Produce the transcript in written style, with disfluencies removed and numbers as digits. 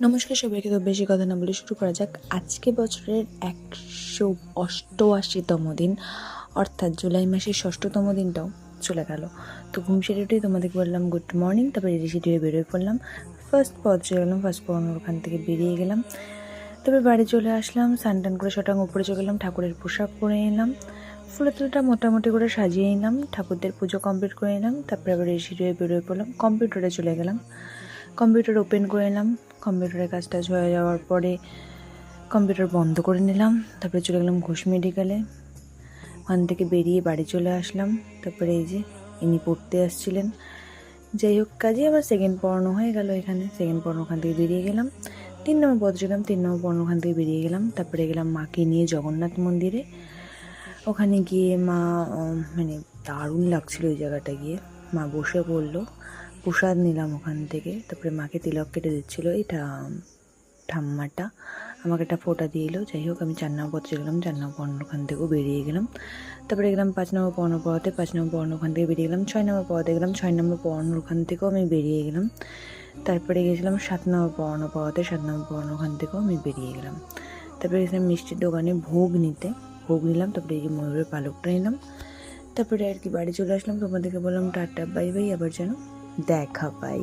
নমস্কার সবাইকে। তো বেশি কথা না বলে শুরু করা যাক। আজকে বছরের 188তম দিন, অর্থাৎ জুলাই মাসের 6তম দিনটাও চলে গেল। তো ঘুম সেরে উঠেই তোমাদেরকে বললাম গুড মর্নিং, তারপরে রেডি সেডি হয়ে বেরোয় পড়লাম। ফার্স্ট পথ চলে গেলাম, ফার্স্ট পড়ানোর ওখান থেকে বেরিয়ে গেলাম। তারপরে বাড়ি চলে আসলাম, স্নান টান করে শটাং উপরে চলে গেলাম, ঠাকুরের পোশাক পরে নিলাম, ফুলের তোলটা মোটামুটি করে সাজিয়ে নিলাম, ঠাকুরদের পুজো কমপ্লিট করে নিলাম। তারপরে আবার রেডি সেডি হয়ে বেরোয় পড়লাম, কম্পিউটারে চলে গেলাম, কম্পিউটার ওপেন করে নিলাম। কম্পিউটারের কাজ টাজ হয়ে যাওয়ার পরে কম্পিউটার বন্ধ করে নিলাম। তারপরে চলে গেলাম ঘোষ মেডিকেলে, ওখান থেকে বেরিয়ে বাড়ি চলে আসলাম। তারপরে এই যে ইনি পড়তে আসছিলেন। যাই হোক, কাজে আবার সেকেন্ড পড়ানো হয়ে গেল। এখানে সেকেন্ড পড়ানো ওখান থেকে বেরিয়ে গেলাম, 3 নম্বর পথ গেলাম, 3 নম্বর পড়ানো ওখান থেকে বেরিয়ে গেলাম। তারপরে গেলাম মাকে নিয়ে জগন্নাথ মন্দিরে। ওখানে গিয়ে মা মানে দারুণ লাগছিল ওই জায়গাটা গিয়ে। মা বসে পড়লো, প্রসাদ নিলাম ওখান থেকে। তারপরে মাকে তিলক কেটে দিচ্ছিলো এটা ঠাম্মাটা, আমাকে একটা ফোঁটা দিয়ে এলো। যাই হোক, আমি 4 নম্বর পথে গেলাম, 4 নম্বর পড়ানো ওখান থেকেও বেরিয়ে গেলাম। তারপরে গেলাম 5 নম্বর পড়ানো পড়াতে, 5 নম্বর পড়ানো ওখান থেকে বেরিয়ে গেলাম। 6 নম্বর পড়াতে গেলাম, 6 নম্বর পড়ানোর ওখান থেকেও আমি বেরিয়ে গেলাম। তারপরে গেছিলাম 7 নম্বর পড়ানো পড়াতে, 7 নম্বর পড়ানো ওখান থেকেও আমি বেরিয়ে গেলাম। তারপরে গেছিলাম মিষ্টির দোকানে ভোগ নিতে, ভোগ নিলাম। তারপরে এই যে ময়ূরের পালকটা নিলাম। তারপরে আর কি বাড়ি চলে আসলাম। তোমাদেরকে বললাম টাটা বাই বাই, আবার যেন দেখা পাই।